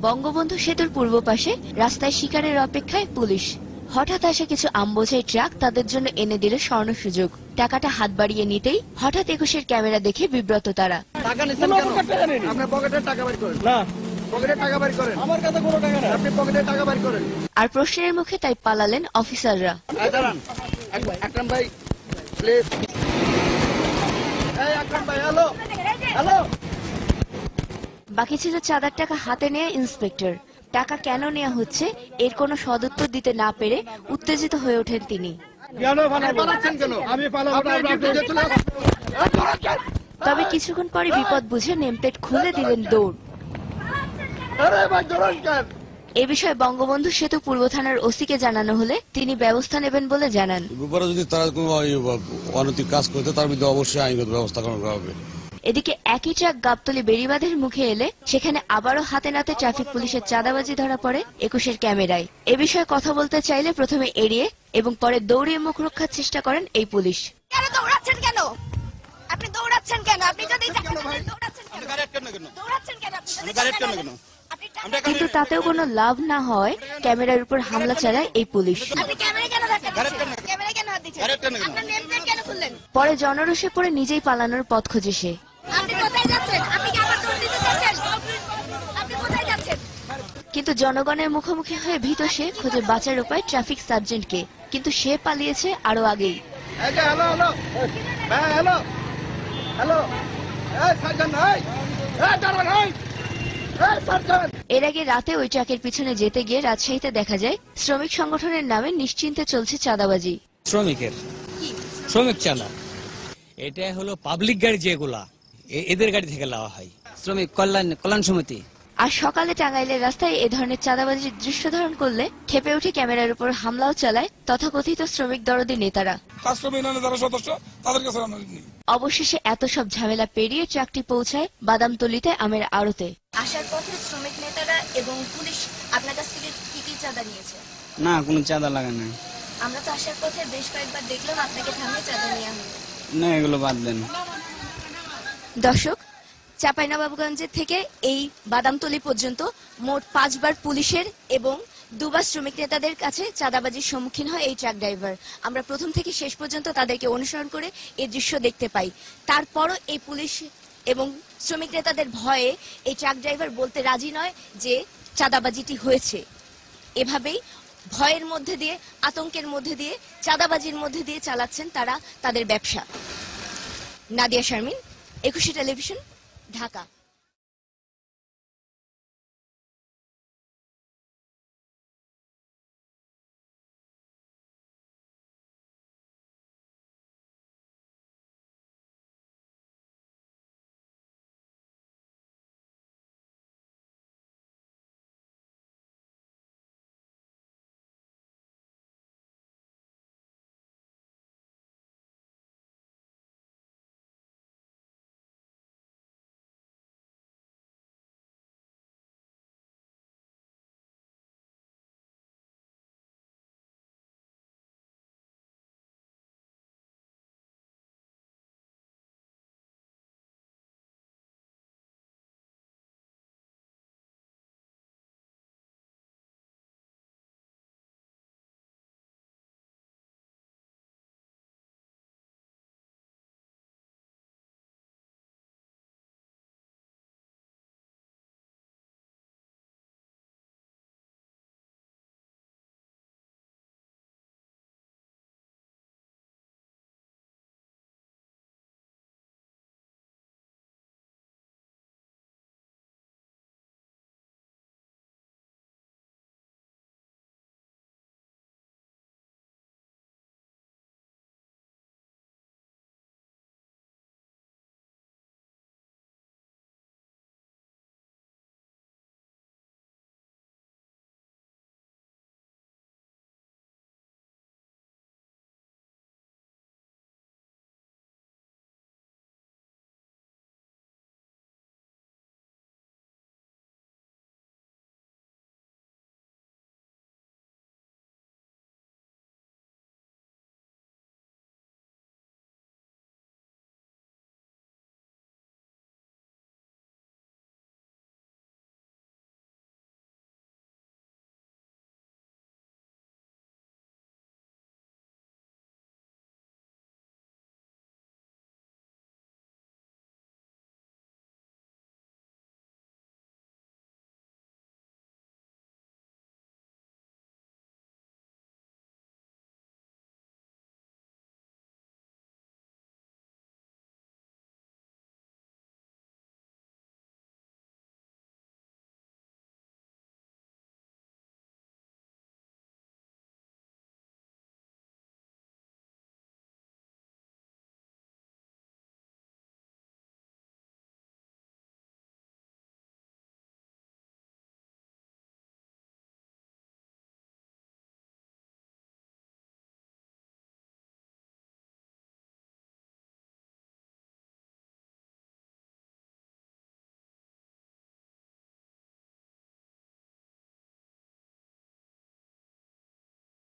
বঙ্গবন্ধু সেতুর পূর্ব পাশে রাস্তায় শিকারের অপেক্ষায় পুলিশ। হঠাৎ আসা কিছু আমবোঝাই ট্রাক তাদের জন্য এনে দিল স্বর্ণ সুযোগ। টাকাটা হাত বাড়িয়ে নিতেই হঠাৎ ২১-এর ক্যামেরা দেখে বিব্রত তারা। আর প্রশ্নের মুখে তাই পালালেন অফিসাররা। বাকি ছিল চাঁদার টাকা হাতে নিয়ে ইন্সপেক্টর। টাকা কেন নেওয়া হচ্ছে এর কোনো সদুত্তর দিতে না পেরে উত্তেজিত হয়ে ওঠেন তিনি। তবে কিছুক্ষণ পরে বিপদ বুঝে নেমপ্লেট খুলে দিলেন দৌড়। এ বিষয়ে বঙ্গবন্ধু সেতু পূর্ব থানার ওসিকে জানানো হলে তিনি ব্যবস্থা নেবেন বলে জানান। যদি তারা কোনো অনৈতিক কাজ করতে তার বিরুদ্ধে অবশ্যই আইনগত ব্যবস্থা গ্রহণ করা হবে। এদিকে একই ট্রাক গাবতলী বেড়িবাঁধের মুখে এলে সেখানে আবারও হাতে নাতে ট্রাফিক পুলিশের চাঁদাবাজি ধরা পড়ে ২১-এর ক্যামেরায়। এ বিষয়ে কথা বলতে চাইলে প্রথমে এড়িয়ে এবং পরে দৌড়িয়ে মুখ রক্ষার চেষ্টা করেন এই পুলিশ। দৌড়াচ্ছেন কেন? আপনি দৌড়াচ্ছেন কেন? আপনি যদি কিন্তু তাতেও কোনো লাভ না হয় ক্যামেরার উপর হামলা চালায় এই পুলিশ। পরে জনরোষে পড়ে নিজেই পালানোর পথ খুঁজে সে। কিন্তু জনগণের মুখোমুখি হয়ে ভীত সে খোঁজে বাঁচার উপায় ট্রাফিক সার্জেন্টকে, কিন্তু সে পালিয়েছে আরো আগেই। এর আগে রাতে ওই ট্রাকের পিছনে যেতে গিয়ে রাজশাহীতে দেখা যায় শ্রমিক সংগঠনের নামে নিশ্চিন্তে চলছে চাঁদাবাজি। শ্রমিক চাঁদা এটা হলো পাবলিক গাড়ি, যেগুলা এদের গাড়ি থেকে নেওয়া হয়, শ্রমিক কল্যাণ সমিতি। আর সকালে টাঙ্গাইলের রাস্তায় এ ধরনের চাঁদাবাজির দৃশ্য ধারণ করলে ক্ষেপে উঠে ক্যামেরার উপর হামলাও চালায় তথাকথিত শ্রমিক দরদি নেতারা। অবশেষে এত সব ঝামেলা পেরিয়ে ট্রাকটি পৌঁছায় বাদামতলীতে আমের আড়তে। আসার পথে শ্রমিক নেতারা এবং পুলিশ আপনার কাছ থেকে কি কি চাঁদা নিয়েছে? না, কোনো চাঁদা লাগে না। আমরা তো আসার পথে বেশ কয়েকবার দেখলাম আপনাকে থামিয়ে চাঁদা নেওয়া হলো। না, এগুলো বাদ দেন। দর্শক, চাঁপাইনবাবগঞ্জের থেকে এই বাদামতলী পর্যন্ত মোট 5 বার পুলিশের এবং 2 বার শ্রমিক নেতাদের কাছে চাঁদাবাজির সম্মুখীন হয় এই ট্রাক ড্রাইভার। আমরা প্রথম থেকে শেষ পর্যন্ত তাদেরকে অনুসরণ করে এই দৃশ্য দেখতে পাই। তারপরও এই পুলিশ এবং শ্রমিক নেতাদের ভয়ে এই ট্রাক ড্রাইভার বলতে রাজি নয় যে চাঁদাবাজিটি হয়েছে। এভাবেই ভয়ের মধ্যে দিয়ে, আতঙ্কের মধ্যে দিয়ে, চাঁদাবাজির মধ্যে দিয়ে চালাচ্ছেন তারা তাদের ব্যবসা। নাদিয়া শারমিন, 21 টেলিভিশন, ঢাকা।